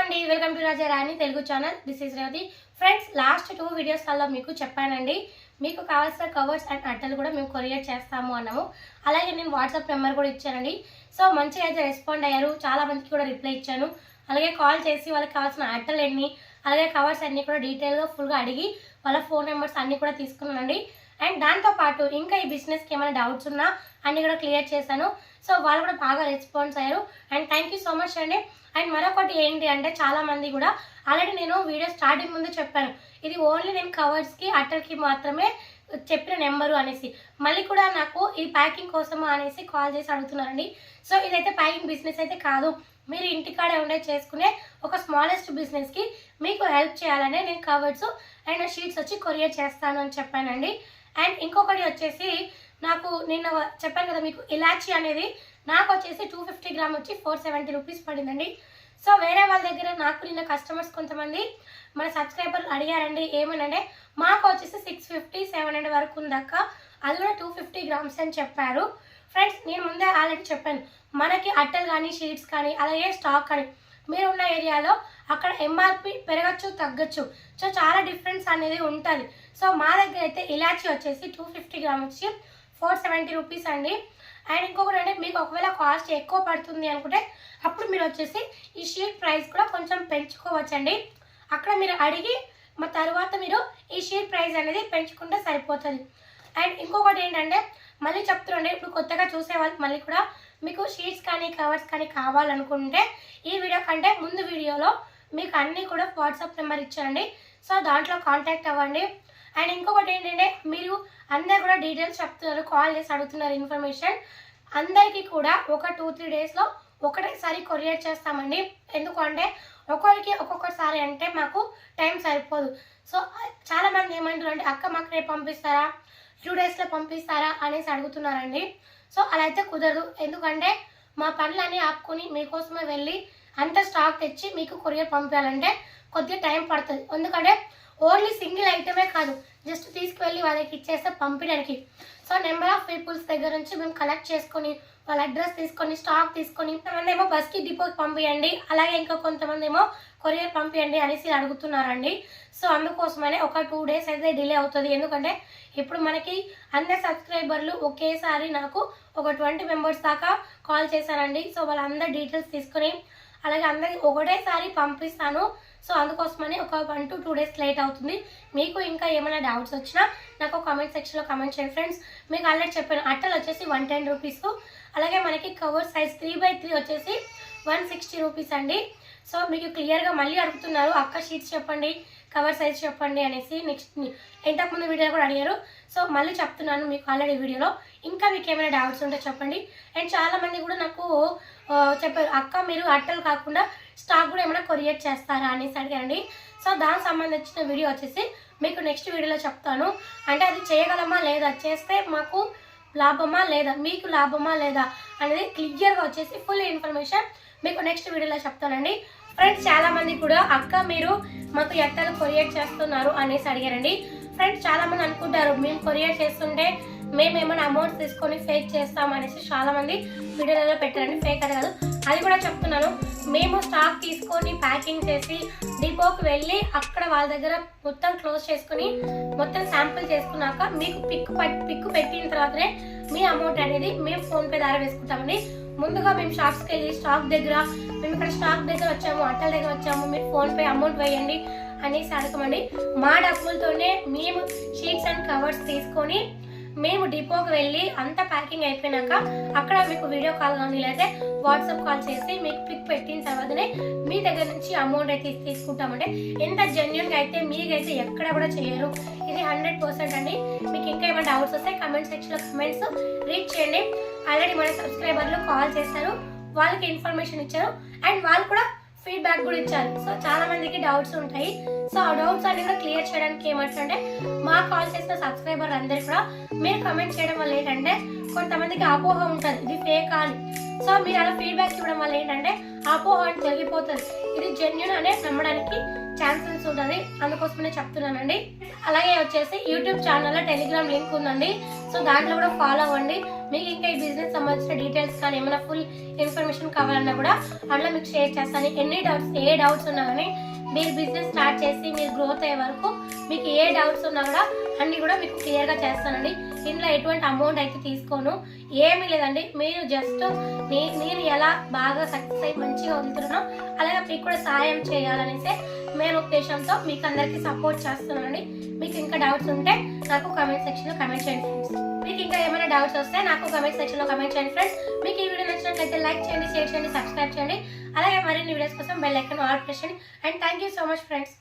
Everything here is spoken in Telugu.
అండి, welcome to Raja Rani Telugu channel. This is Revathi. Friends, last 2 వీడియోస్లలో మీకు చెప్పానండి, మీకు కావాల్సిన కవర్స్ అండ్ అట్టలు కూడా మేము కొరియర్ చేస్తాము అన్నాము. అలాగే నేను వాట్సాప్ నెంబర్ కూడా ఇచ్చానండి. సో మంచిగా అయితే రెస్పాండ్ అయ్యారు. చాలా మందికి కూడా రిప్లై ఇచ్చాను. అలాగే కాల్ చేసి వాళ్ళకి కావాల్సిన అట్టలు ఎన్ని, అలాగే కవర్స్ అన్నీ కూడా డీటెయిల్గా ఫుల్గా అడిగి వాళ్ళ ఫోన్ నెంబర్స్ అన్నీ కూడా తీసుకున్నానండి. అండ్ దాంతోపాటు ఇంకా ఈ బిజినెస్కి ఏమైనా డౌట్స్ ఉన్నా అన్నీ కూడా క్లియర్ చేశాను. సో వాళ్ళు కూడా బాగా రెస్పాన్స్ అయ్యారు. And thank you so much అండి. అండ్ మరొకటి ఏంటి అంటే, చాలామంది కూడా ఆల్రెడీ నేను వీడియో స్టార్టింగ్ ముందు చెప్పాను, ఇది ఓన్లీ నేను కవర్స్కి అట్టలకి మాత్రమే చెప్పిన నెంబరు అనేసి. మళ్ళీ కూడా నాకు ఈ ప్యాకింగ్ కోసము అనేసి కాల్ చేసి అడుగుతున్నారండి. సో ఇదైతే ప్యాకింగ్ బిజినెస్ అయితే కాదు, మీరు ఇంటికాడే ఉండే చేసుకునే ఒక స్మాలెస్ట్ బిజినెస్కి మీకు హెల్ప్ చేయాలనే నేను కవర్స్ అండ్ షీట్స్ వచ్చి కొరియర్ చేస్తాను అని చెప్పానండి. అండ్ ఇంకొకటి వచ్చేసి, నాకు నిన్న చెప్పాను కదా మీకు, ఇలాచీ అనేది నాకు వచ్చేసి 250 గ్రామ్ వచ్చి 470 రూపీస్ పడిందండి. సో వేరే వాళ్ళ దగ్గర నాకు నిన్న కస్టమర్స్ కొంతమంది మన సబ్స్క్రైబర్లు అడిగారండి, ఏమనంటే మాకు వచ్చేసి 650-700 వరకు ఉందాక, అది కూడా 250 గ్రామ్స్ అని చెప్పారు. ఫ్రెండ్స్, నేను ముందే ఆల్రెడీ చెప్పాను, మనకి అట్టలు కానీ షీట్స్ కానీ అలాగే స్టాక్ కానీ మీరు ఉన్న ఏరియాలో అక్కడ ఎంఆర్పి పెరగచ్చు తగ్గచ్చు. సో చాలా డిఫరెన్స్ అనేది ఉంటుంది. సో మా దగ్గర అయితే ఇలాచీ వచ్చేసి 250 గ్రామ్ వచ్చి 470 రూపీస్ అండి. అండ్ ఇంకొకటి అంటే, మీకు ఒకవేళ కాస్ట్ ఎక్కువ పడుతుంది అనుకుంటే అప్పుడు మీరు వచ్చేసి ఈ షీట్ ప్రైస్ కూడా కొంచెం పెంచుకోవచ్చండి. అక్కడ మీరు అడిగి మా తర్వాత మీరు ఈ షీట్ ప్రైస్ అనేది పెంచుకుంటే సరిపోతుంది. అండ్ ఇంకొకటి ఏంటంటే, మళ్ళీ చెప్తున్నాండి, ఇప్పుడు కొత్తగా చూసే వాళ్ళకి మళ్ళీ కూడా మీకు షీట్స్ కానీ కవర్స్ కానీ కావాలనుకుంటే ఈ వీడియో కంటే ముందు వీడియోలో మీకు అన్నీ కూడా వాట్సాప్ నెంబర్ ఇచ్చానండి. సో దాంట్లో కాంటాక్ట్ అవ్వండి. అండ్ ఇంకొకటి ఏంటంటే, మీరు అందరు కూడా డీటెయిల్స్ చెప్తున్నారు, కాల్ చేసి అడుగుతున్నారు ఇన్ఫర్మేషన్. అందరికీ కూడా ఒక 2-3 డేస్లో ఒకటేసారి కొరియర్ చేస్తామండి. ఎందుకంటే ఒకరికి ఒక్కొక్కసారి అంటే మాకు టైం సరిపోదు. సో చాలామంది ఏమంటారు అంటే, అక్క మాకు రేపు పంపిస్తారా, 2 డేస్లో పంపిస్తారా అనేసి అడుగుతున్నారండి. సో అలా అయితే కుదరదు. ఎందుకంటే మా పనులన్నీ ఆపుకొని మీకోసమే వెళ్ళి అంత స్టాక్ తెచ్చి మీకు కొరియర్ పంపించాలంటే కొద్దిగా టైం పడుతుంది. ఎందుకంటే ఓన్లీ సింగిల్ ఐటమే కాదు, జస్ట్ తీసుకువెళ్ళి వాళ్ళకి ఇచ్చేస్తే పంపించడానికి. సో నెంబర్ ఆఫ్ పీపుల్స్ దగ్గర నుంచి మేము కలెక్ట్ చేసుకొని వాళ్ళ అడ్రస్ తీసుకొని స్టాక్ తీసుకొని, కొంతమంది ఏమో బస్కి డిపోకి పంపించండి, అలాగే ఇంకా కొంతమంది ఏమో కొరియర్ పంపించండి అనేసి అడుగుతున్నారండి. సో అందుకోసమనే ఒక 2 డేస్ అయితే డిలే అవుతుంది. ఎందుకంటే ఇప్పుడు మనకి అందరు సబ్స్క్రైబర్లు ఒకేసారి నాకు ఒక 20 మెంబర్స్ దాకా కాల్ చేశారండి. సో వాళ్ళందరి డీటెయిల్స్ తీసుకొని అలాగే అందరికి ఒకటేసారి పంపిస్తాను. సో అందుకోసమని ఒక 1-2 డేస్ లేట్ అవుతుంది. మీకు ఇంకా ఏమైనా డౌట్స్ వచ్చినా నాకు కామెంట్ సెక్షన్లో కామెంట్ చేయండి. ఫ్రెండ్స్, మీకు ఆల్రెడీ చెప్పాను, అట్టలు వచ్చేసి 110 రూపీస్, అలాగే మనకి కవర్ సైజ్ 3x3 వచ్చేసి 160 రూపీస్ అండి. సో మీకు క్లియర్గా మళ్ళీ అడుగుతున్నారు, అక్క షీట్స్ చెప్పండి, కవర్ సైజ్ చెప్పండి అనేసి. నెక్స్ట్ ఇంతకుముందు వీడియో కూడా అడిగారు. సో మళ్ళీ చెప్తున్నాను మీకు ఆల్రెడీ వీడియోలో. ఇంకా మీకు ఏమైనా డౌట్స్ ఉంటే చెప్పండి. అండ్ చాలామంది కూడా నాకు చెప్పారు, అక్క మీరు అట్టలు కాకుండా స్టాక్ కూడా ఏమైనా కొరియర్ చేస్తారా అనేసి అడిగారండి. సో దానికి సంబంధించిన వీడియో వచ్చేసి మీకు నెక్స్ట్ వీడియోలో చెప్తాను. అంటే అది చేయగలమా లేదా, చేస్తే మాకు లాభమా లేదా, మీకు లాభమా లేదా అనేది క్లియర్గా వచ్చేసి ఫుల్ ఇన్ఫర్మేషన్ మీకు నెక్స్ట్ వీడియోలో చెప్తానండి. ఫ్రెండ్స్, చాలామంది కూడా అక్క మీరు మాకు ఎట్టలు కొరియర్ చేస్తున్నారు అనేసి అడిగారండి. ఫ్రెండ్స్, చాలామంది అనుకుంటారు మేము కొరియర్ చేస్తుంటే మేము ఏమైనా అమౌంట్ తీసుకొని ఫేక్ చేస్తాం అనేసి చాలామంది వీడియోలలో పెట్టారండి. ఫేక్ అది కాదు, అది కూడా చెప్తున్నాను. మేము స్టాక్ తీసుకొని ప్యాకింగ్ చేసి డిపోకి వెళ్ళి అక్కడ వాళ్ళ దగ్గర మొత్తం క్లోజ్ చేసుకుని మొత్తం శాంపుల్ చేసుకున్నాక మీకు పిక్ పెట్టిన తర్వాతనే మీ అమౌంట్ అనేది మేము ఫోన్పే ద్వారా వేసుకుంటామండి. ముందుగా మేము షాప్స్కి వెళ్ళి స్టాక్ దగ్గర, మేము ఇక్కడ స్టాక్ దగ్గర వచ్చాము, అట్టల దగ్గర వచ్చాము, మీరు ఫోన్పే అమౌంట్ వేయండి అనేసి అడగమండి. మా డబ్బులతోనే మేము షీట్స్ అండ్ కవర్స్ తీసుకొని మేము డిపోకి వెళ్ళి అంతా ప్యాకింగ్ అయిపోయినాక అక్కడ మీకు వీడియో కాల్ కానీ లేకపోతే వాట్సాప్ కాల్ చేసి మీకు పిక్ పెట్టిన తర్వాతనే మీ దగ్గర నుంచి అమౌంట్ అయితే తీసుకుంటామంటే ఎంత జెన్యున్గా అయితే మీకైతే ఎక్కడ కూడా చేయరు. ఇది 100% అండి. మీకు ఇంకా ఏమైనా డౌట్స్ వస్తే కమెంట్ సెక్షన్లో కమెంట్స్ రీడ్ చేయండి. ఆల్రెడీ మన సబ్స్క్రైబర్లు కాల్ చేశారు, వాళ్ళకి ఇన్ఫర్మేషన్ ఇచ్చారు అండ్ వాళ్ళు కూడా ఫీడ్బ్యాక్ కూడా ఇచ్చారు. సో చాలా మందికి డౌట్స్ ఉంటాయి. సో ఆ డౌట్స్ అన్ని కూడా క్లియర్ చేయడానికి ఏమంటే, మా కాల్ చేసిన సబ్స్క్రైబర్ అందరు కూడా మీరు కమెంట్ చేయడం వల్ల ఏంటంటే కొంతమందికి అపోహ ఉంటుంది ఇది ఫేక్ అని. సో మీరు అలా ఫీడ్బ్యాక్ ఇవ్వడం వల్ల ఏంటంటే అపోహ అని తొలగిపోతుంది. ఇది జెన్యున్ అనే నమ్మడానికి ఛాన్సెస్ ఉంటుంది, అందుకోసమే చెప్తున్నానండి. అలాగే వచ్చేసి యూట్యూబ్ ఛానల్లో టెలిగ్రామ్ లింక్ ఉందండి, సో దాంట్లో కూడా ఫాలో అవ్వండి. మీకు ఇంకా ఈ బిజినెస్ సంబంధించిన డీటెయిల్స్ కానీ ఏమైనా ఫుల్ ఇన్ఫర్మేషన్ కావాలన్నా కూడా అందులో మీకు షేర్ చేస్తాను. ఏ డౌట్స్ ఉన్నా కానీ మీరు బిజినెస్ స్టార్ట్ చేసి మీరు గ్రోత్ అయ్యే వరకు మీకు ఏ డౌట్స్ ఉన్నా కూడా అన్నీ కూడా మీకు క్లియర్గా చేస్తానండి. ఇందులో ఎటువంటి అమౌంట్ అయితే తీసుకోను, ఏమీ లేదండి. మీరు జస్ట్ నేను ఎలా బాగా సక్సెస్ అయ్యి మంచిగా వదులుతున్నానో అలాగే మీకు కూడా సహాయం చేయాలనేసి మెయిన్ ఉద్దేశంతో మీకు అందరికీ సపోర్ట్ చేస్తున్నానండి. మీకు ఇంకా డౌట్స్ ఉంటే నాకు కామెంట్ సెక్షన్లో కామెంట్ చేయండి ఫ్రెండ్స్. మీకు ఇంకా ఏమైనా డౌట్స్ వస్తే నాకు కామెంట్ సెక్షన్లో కామెంట్ చేయండి ఫ్రెండ్స్. మీకు ఈ వీడియో నచ్చినట్లయితే లైక్ చేయండి, షేర్ చేయండి, సబ్స్క్రైబ్ చేయండి. అలాగే మరిన్ని వీడియోస్ కోసం బెల్ ఐకాన్ ఆల్ ప్రెస్ చేయండి. And thank you so much friends.